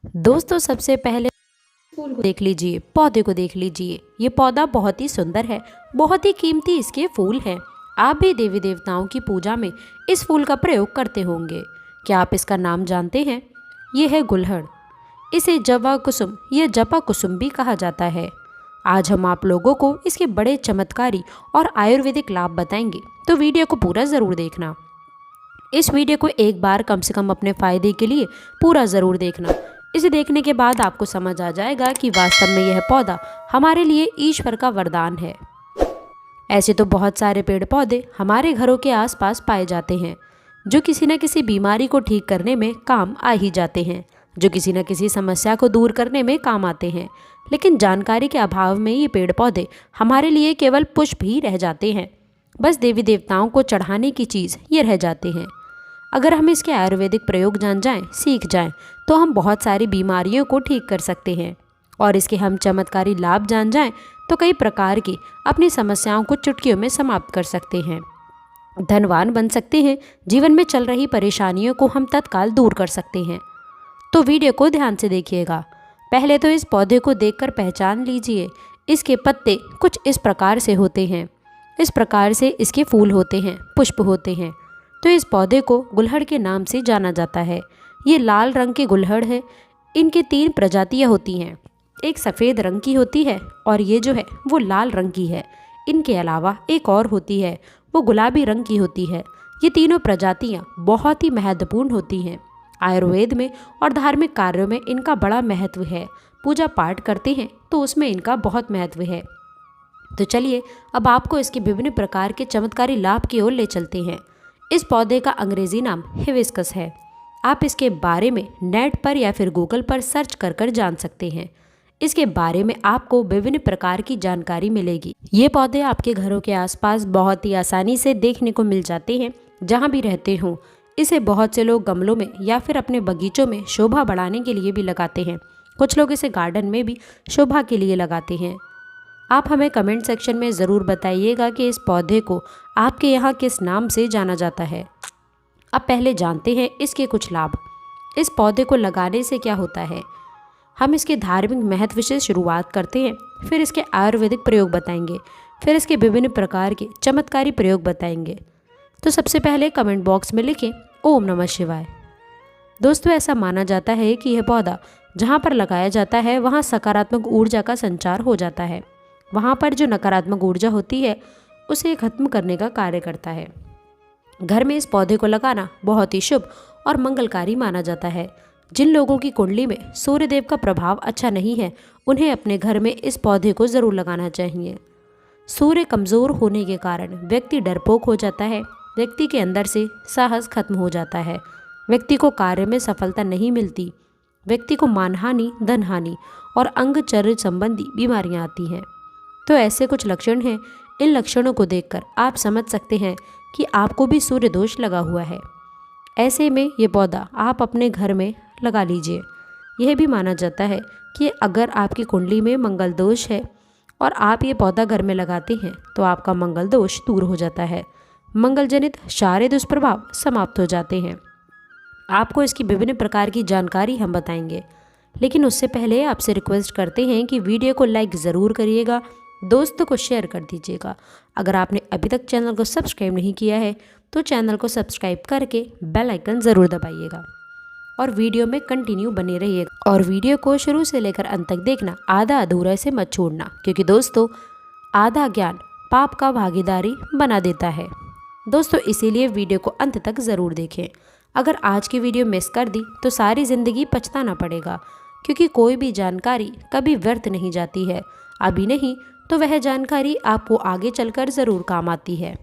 दोस्तों सबसे पहले फूल को देख लीजिए, पौधे को देख लीजिए। ये पौधा बहुत ही सुंदर है, बहुत ही कीमती इसके फूल हैं। आप भी देवी देवताओं की पूजा में इस फूल का प्रयोग करते होंगे। क्या आप इसका नाम जानते हैं? ये है गुलहड़। इसे जवा कुसुम या जपा कुसुम भी कहा जाता है। आज हम आप लोगों को इसके बड़े चमत्कारी और आयुर्वेदिक लाभ बताएंगे, तो वीडियो को पूरा ज़रूर देखना। इस वीडियो को एक बार कम से कम अपने फ़ायदे के लिए पूरा ज़रूर देखना। इसे देखने के बाद आपको समझ आ जाएगा कि वास्तव में यह पौधा हमारे लिए ईश्वर का वरदान है। ऐसे तो बहुत सारे पेड़ पौधे हमारे घरों के आसपास पाए जाते हैं, जो किसी न किसी बीमारी को ठीक करने में काम आ ही जाते हैं, जो किसी न किसी समस्या को दूर करने में काम आते हैं। लेकिन जानकारी के अभाव में ये पेड़ पौधे हमारे लिए केवल पुष्प ही रह जाते हैं। बस देवी देवताओं को चढ़ाने की चीज़ ये रह जाते हैं। अगर हम इसके आयुर्वेदिक प्रयोग जान जाएं, सीख जाएं, तो हम बहुत सारी बीमारियों को ठीक कर सकते हैं। और इसके हम चमत्कारी लाभ जान जाएं, तो कई प्रकार की अपनी समस्याओं को चुटकियों में समाप्त कर सकते हैं, धनवान बन सकते हैं, जीवन में चल रही परेशानियों को हम तत्काल दूर कर सकते हैं। तो वीडियो को ध्यान से देखिएगा। पहले तो इस पौधे को देखकर पहचान लीजिए। इसके पत्ते कुछ इस प्रकार से होते हैं। इस प्रकार से इसके फूल होते हैं, पुष्प होते हैं। तो इस पौधे को गुलहड़ के नाम से जाना जाता है। ये लाल रंग के गुलहड़ है। इनके 3 प्रजातियां होती हैं। एक सफ़ेद रंग की होती है और ये जो है वो लाल रंग की है। इनके अलावा एक और होती है, वो गुलाबी रंग की होती है। ये तीनों प्रजातियां बहुत ही महत्वपूर्ण होती हैं। आयुर्वेद में और धार्मिक कार्यों में इनका बड़ा महत्व है। पूजा पाठ करते हैं तो उसमें इनका बहुत महत्व है। तो चलिए अब आपको इसके विभिन्न प्रकार के चमत्कारी लाभ की ओर ले चलते हैं। इस पौधे का अंग्रेजी नाम हिबिस्कस है। आप इसके बारे में नेट पर या फिर गूगल पर सर्च कर जान सकते हैं। इसके बारे में आपको विभिन्न प्रकार की जानकारी मिलेगी। ये पौधे आपके घरों के आसपास बहुत ही आसानी से देखने को मिल जाते हैं, जहाँ भी रहते हों। इसे बहुत से लोग गमलों में या फिर अपने बगीचों में शोभा बढ़ाने के लिए भी लगाते हैं। कुछ लोग इसे गार्डन में भी शोभा के लिए लगाते हैं। आप हमें कमेंट सेक्शन में ज़रूर बताइएगा कि इस पौधे को आपके यहाँ किस नाम से जाना जाता है। अब पहले जानते हैं इसके कुछ लाभ। इस पौधे को लगाने से क्या होता है। हम इसके धार्मिक महत्व से शुरुआत करते हैं, फिर इसके आयुर्वेदिक प्रयोग बताएंगे, फिर इसके विभिन्न प्रकार के चमत्कारी प्रयोग बताएंगे। तो सबसे पहले कमेंट बॉक्स में लिखें ओम नमः शिवाय। दोस्तों ऐसा माना जाता है कि यह पौधा जहाँ पर लगाया जाता है वहाँ सकारात्मक ऊर्जा का संचार हो जाता है। वहाँ पर जो नकारात्मक ऊर्जा होती है उसे खत्म करने का कार्य करता है। घर में इस पौधे को लगाना बहुत ही शुभ और मंगलकारी माना जाता है। जिन लोगों की कुंडली में सूर्यदेव का प्रभाव अच्छा नहीं है, उन्हें अपने घर में इस पौधे को ज़रूर लगाना चाहिए। सूर्य कमज़ोर होने के कारण व्यक्ति डरपोक हो जाता है। व्यक्ति के अंदर से साहस खत्म हो जाता है। व्यक्ति को कार्य में सफलता नहीं मिलती। व्यक्ति को मानहानि, धनहानि और अंगचर्य संबंधी बीमारियां आती हैं। तो ऐसे कुछ लक्षण हैं। इन लक्षणों को देखकर आप समझ सकते हैं कि आपको भी सूर्य दोष लगा हुआ है। ऐसे में ये पौधा आप अपने घर में लगा लीजिए। यह भी माना जाता है कि अगर आपकी कुंडली में मंगल दोष है और आप ये पौधा घर में लगाते हैं तो आपका मंगल दोष दूर हो जाता है। मंगल जनित सारे दुष्प्रभाव समाप्त हो जाते हैं। आपको इसकी विभिन्न प्रकार की जानकारी हम बताएंगे, लेकिन उससे पहले आपसे रिक्वेस्ट करते हैं कि वीडियो को लाइक ज़रूर करिएगा, दोस्तों को शेयर कर दीजिएगा। अगर आपने अभी तक चैनल को सब्सक्राइब नहीं किया है तो चैनल को सब्सक्राइब करके बेल आइकन ज़रूर दबाइएगा और वीडियो में कंटिन्यू बने रहिएगा। और वीडियो को शुरू से लेकर अंत तक देखना, आधा अधूरा से मत छोड़ना, क्योंकि दोस्तों आधा ज्ञान पाप का भागीदारी बना देता है। दोस्तों इसीलिए वीडियो को अंत तक ज़रूर देखें। अगर आज की वीडियो मिस कर दी तो सारी ज़िंदगी पछताना पड़ेगा, क्योंकि कोई भी जानकारी कभी व्यर्थ नहीं जाती है। अभी नहीं तो वह जानकारी आपको आगे चलकर ज़रूर काम आती है।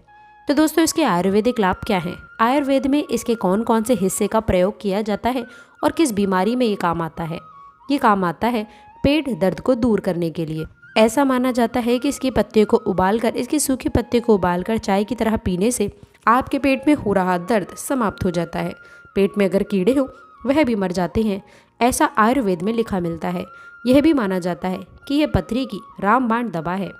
तो दोस्तों इसके आयुर्वेदिक लाभ क्या हैं? आयुर्वेद में इसके कौन कौन से हिस्से का प्रयोग किया जाता है और किस बीमारी में ये काम आता है? ये काम आता है पेट दर्द को दूर करने के लिए। ऐसा माना जाता है कि इसके पत्ते को उबालकर, इसके सूखे पत्ते को उबालकर चाय की तरह पीने से आपके पेट में हो रहा दर्द समाप्त हो जाता है। पेट में अगर कीड़े हो वह भी मर जाते हैं, ऐसा आयुर्वेद में लिखा मिलता है। यह भी माना जाता है कि यह पथरी की रामबाण दवा है।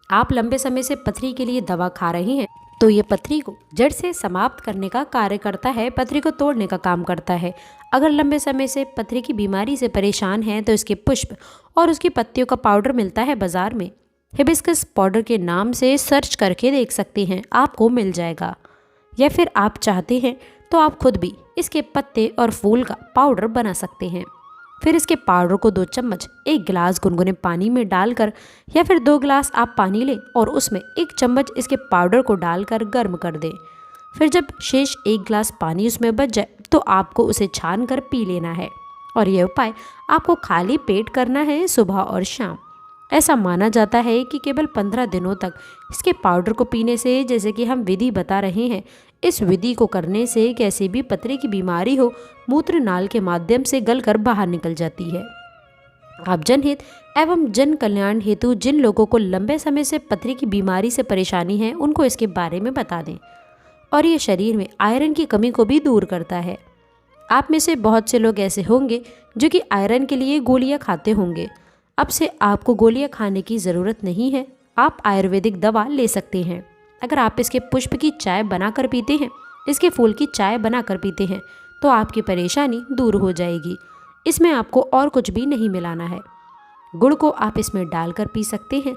आप लंबे समय से पथरी के लिए दवा खा रहे हैं तो ये पथरी को जड़ से समाप्त करने का कार्य करता है, पथरी को तोड़ने का काम करता है। अगर लंबे समय से पथरी की बीमारी से परेशान हैं तो इसके पुष्प और उसकी पत्तियों का पाउडर मिलता है बाजार में। हिबिस्कस पाउडर के नाम से सर्च करके देख सकते हैं, आपको मिल जाएगा। या फिर आप चाहते हैं तो आप खुद भी इसके पत्ते और फूल का पाउडर बना सकते हैं। फिर इसके पाउडर को 2 चम्मच 1 गिलास गुनगुने पानी में डालकर, या फिर 2 गिलास आप पानी लें और उसमें 1 चम्मच इसके पाउडर को डालकर गर्म कर दें। फिर जब शेष 1 गिलास पानी उसमें बच जाए तो आपको उसे छान कर पी लेना है। और यह उपाय आपको खाली पेट करना है, सुबह और शाम। ऐसा माना जाता है कि केवल 15 दिनों तक इसके पाउडर को पीने से, जैसे कि हम विधि बता रहे हैं, इस विधि को करने से कैसी भी पथरी की बीमारी हो मूत्र नाल के माध्यम से गलकर बाहर निकल जाती है। आप जनहित एवं जन कल्याण हेतु जिन लोगों को लंबे समय से पथरी की बीमारी से परेशानी है उनको इसके बारे में बता दें। और ये शरीर में आयरन की कमी को भी दूर करता है। आप में से बहुत से लोग ऐसे होंगे जो कि आयरन के लिए गोलियां खाते होंगे। अब से आपको गोलियां खाने की ज़रूरत नहीं है, आप आयुर्वेदिक दवा ले सकते हैं। अगर आप इसके पुष्प की चाय बनाकर पीते हैं, इसके फूल की चाय बनाकर पीते हैं, तो आपकी परेशानी दूर हो जाएगी। इसमें आपको और कुछ भी नहीं मिलाना है। गुड़ को आप इसमें डालकर पी सकते हैं।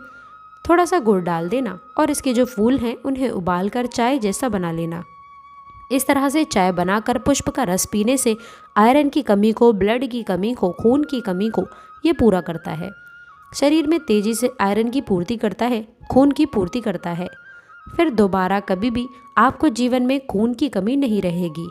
थोड़ा सा गुड़ डाल देना और इसके जो फूल हैं उन्हें उबालकर चाय जैसा बना लेना। इस तरह से चाय बनाकर पुष्प का रस पीने से आयरन की कमी को, ब्लड की कमी को, खून की कमी को ये पूरा करता है। शरीर में तेजी से आयरन की पूर्ति करता है, खून की पूर्ति करता है। फिर दोबारा कभी भी आपको जीवन में खून की कमी नहीं रहेगी।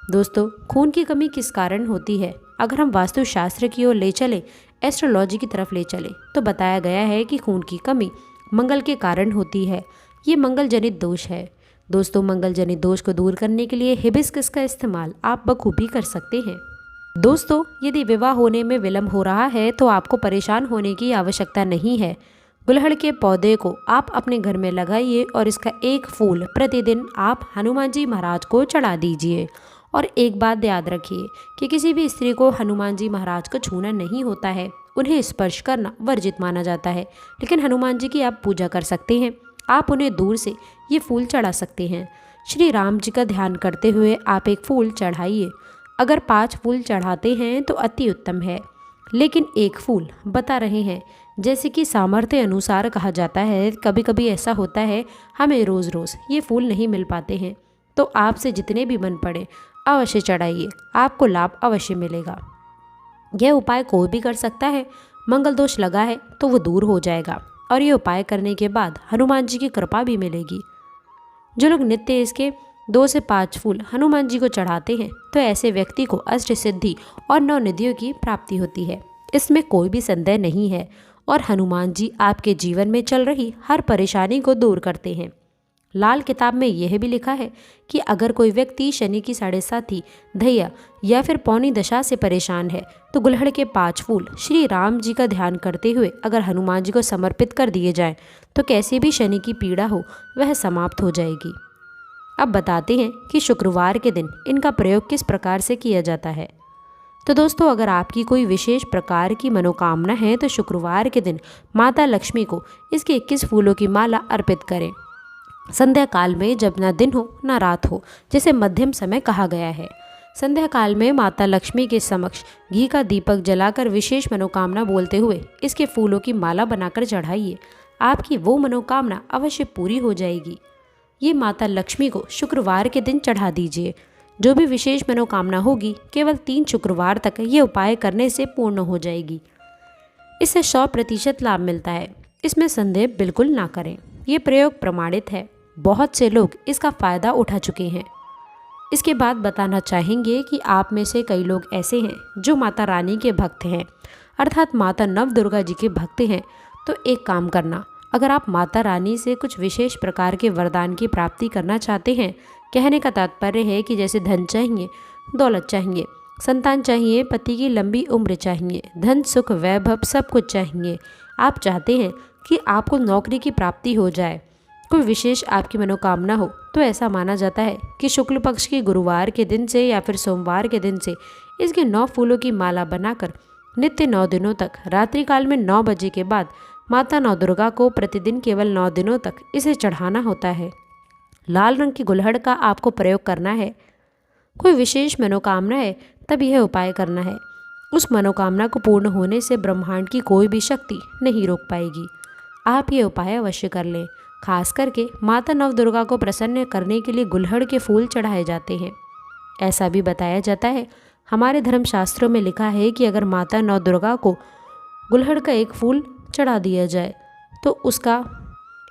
दोस्तों, खून की कमी किस कारण होती है? अगर हम वास्तुशास्त्र की ओर ले चले, एस्ट्रोलॉजी की तरफ ले चले, तो बताया गया है कि खून की कमी मंगल के कारण होती है। ये मंगल जनित दोष है। दोस्तों, मंगल जनित दोष को दूर करने के लिए हिबिस्कस का इस्तेमाल आप बखूबी कर सकते हैं। दोस्तों, यदि विवाह होने में विलंब हो रहा है तो आपको परेशान होने की आवश्यकता नहीं है। गुलहड़ के पौधे को आप अपने घर में लगाइए और इसका एक फूल प्रतिदिन आप हनुमान जी महाराज को चढ़ा दीजिए। और एक बात याद रखिए कि किसी भी स्त्री को हनुमान जी महाराज को छूना नहीं होता है, उन्हें स्पर्श करना वर्जित माना जाता है। लेकिन हनुमान जी की आप पूजा कर सकते हैं, आप उन्हें दूर से ये फूल चढ़ा सकते हैं। श्री राम जी का ध्यान करते हुए आप एक फूल चढ़ाइए। अगर 5 फूल चढ़ाते हैं तो अति उत्तम है, लेकिन एक फूल बता रहे हैं, जैसे कि सामर्थ्य अनुसार कहा जाता है। कभी कभी ऐसा होता है हमें रोज़ रोज़ ये फूल नहीं मिल पाते हैं, तो आपसे जितने भी मन पड़े अवश्य चढ़ाइए, आपको लाभ अवश्य मिलेगा। यह उपाय कोई भी कर सकता है। मंगल दोष लगा है तो वो दूर हो जाएगा और ये उपाय करने के बाद हनुमान जी की कृपा भी मिलेगी। जो लोग नित्य इसके 2 से 5 फूल हनुमान जी को चढ़ाते हैं तो ऐसे व्यक्ति को अष्ट सिद्धि और 9 निधियों की प्राप्ति होती है, इसमें कोई भी संदेह नहीं है। और हनुमान जी आपके जीवन में चल रही हर परेशानी को दूर करते हैं। लाल किताब में यह भी लिखा है कि अगर कोई व्यक्ति शनि की 7.5 धैया या फिर पौनी दशा से परेशान है तो गुलहड़ के 5 फूल श्री राम जी का ध्यान करते हुए अगर हनुमान जी को समर्पित कर दिए जाएं तो कैसी भी शनि की पीड़ा हो वह समाप्त हो जाएगी। अब बताते हैं कि शुक्रवार के दिन इनका प्रयोग किस प्रकार से किया जाता है। तो दोस्तों, अगर आपकी कोई विशेष प्रकार की मनोकामना है तो शुक्रवार के दिन माता लक्ष्मी को इसके 21 फूलों की माला अर्पित करें। संध्या काल में, जब ना दिन हो ना रात हो, जिसे मध्यम समय कहा गया है। संध्या काल में माता लक्ष्मी के समक्ष घी का दीपक जलाकर विशेष मनोकामना बोलते हुए इसके फूलों की माला बनाकर चढ़ाइए। आपकी वो मनोकामना अवश्य पूरी हो जाएगी। ये माता लक्ष्मी को शुक्रवार के दिन चढ़ा दीजिए। जो भी विशेष मनोकामना होगी केवल 3 शुक्रवार तक ये उपाय करने से पूर्ण हो जाएगी। इससे 100% लाभ मिलता है, इसमें संदेह बिल्कुल ना करें। ये प्रयोग प्रमाणित है, बहुत से लोग इसका फ़ायदा उठा चुके हैं। इसके बाद बताना चाहेंगे कि आप में से कई लोग ऐसे हैं जो माता रानी के भक्त हैं, अर्थात माता नव दुर्गा जी के भक्त हैं। तो एक काम करना, अगर आप माता रानी से कुछ विशेष प्रकार के वरदान की प्राप्ति करना चाहते हैं, कहने का तात्पर्य है कि जैसे धन चाहिए, दौलत चाहिए, संतान चाहिए, पति की लंबी उम्र चाहिए, धन सुख वैभव सब कुछ चाहिए, आप चाहते हैं कि आपको नौकरी की प्राप्ति हो जाए, कोई विशेष आपकी मनोकामना हो, तो ऐसा माना जाता है कि शुक्ल पक्ष के गुरुवार के दिन से या फिर सोमवार के दिन से इसके 9 फूलों की माला बनाकर नित्य 9 दिनों तक रात्रि काल में 9 बजे के बाद माता नौ दुर्गा को प्रतिदिन केवल 9 दिनों तक इसे चढ़ाना होता है। लाल रंग की गुलहड़ का आपको प्रयोग करना है। कोई विशेष मनोकामना है तब यह उपाय करना है। उस मनोकामना को पूर्ण होने से ब्रह्मांड की कोई भी शक्ति नहीं रोक पाएगी। आप ये उपाय अवश्य कर लें। खास करके माता नवदुर्गा को प्रसन्न करने के लिए गुलहड़ के फूल चढ़ाए जाते हैं। ऐसा भी बताया जाता है, हमारे धर्मशास्त्रों में लिखा है कि अगर माता नवदुर्गा को गुलहड़ का एक फूल चढ़ा दिया जाए तो उसका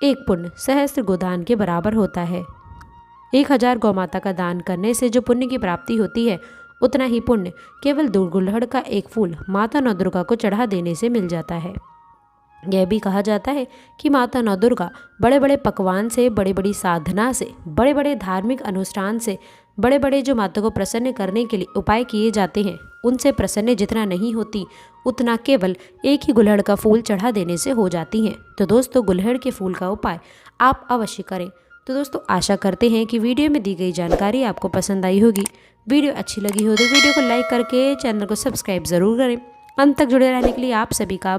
एक पुण्य सहस्त्र गोदान के बराबर होता है। 1000 गौमाता का दान करने से जो पुण्य की प्राप्ति होती है, उतना ही पुण्य केवल गुलहड़ का एक फूल माता नवदुर्गा को चढ़ा देने से मिल जाता है। यह भी कहा जाता है कि माता नवदुर्गा बड़े बड़े पकवान से, बड़ी बड़ी साधना से, बड़े बड़े धार्मिक अनुष्ठान से, बड़े बड़े जो माता को प्रसन्न करने के लिए उपाय किए जाते हैं, उनसे प्रसन्न जितना नहीं होती उतना केवल एक ही गुलहड़ का फूल चढ़ा देने से हो जाती हैं। तो दोस्तों, गुलहड़ के फूल का उपाय आप अवश्य करें। तो दोस्तों, आशा करते हैं कि वीडियो में दी गई जानकारी आपको पसंद आई होगी। वीडियो अच्छी लगी हो तो वीडियो को लाइक करके चैनल को सब्सक्राइब ज़रूर करें। अंत तक जुड़े रहने के लिए आप सभी का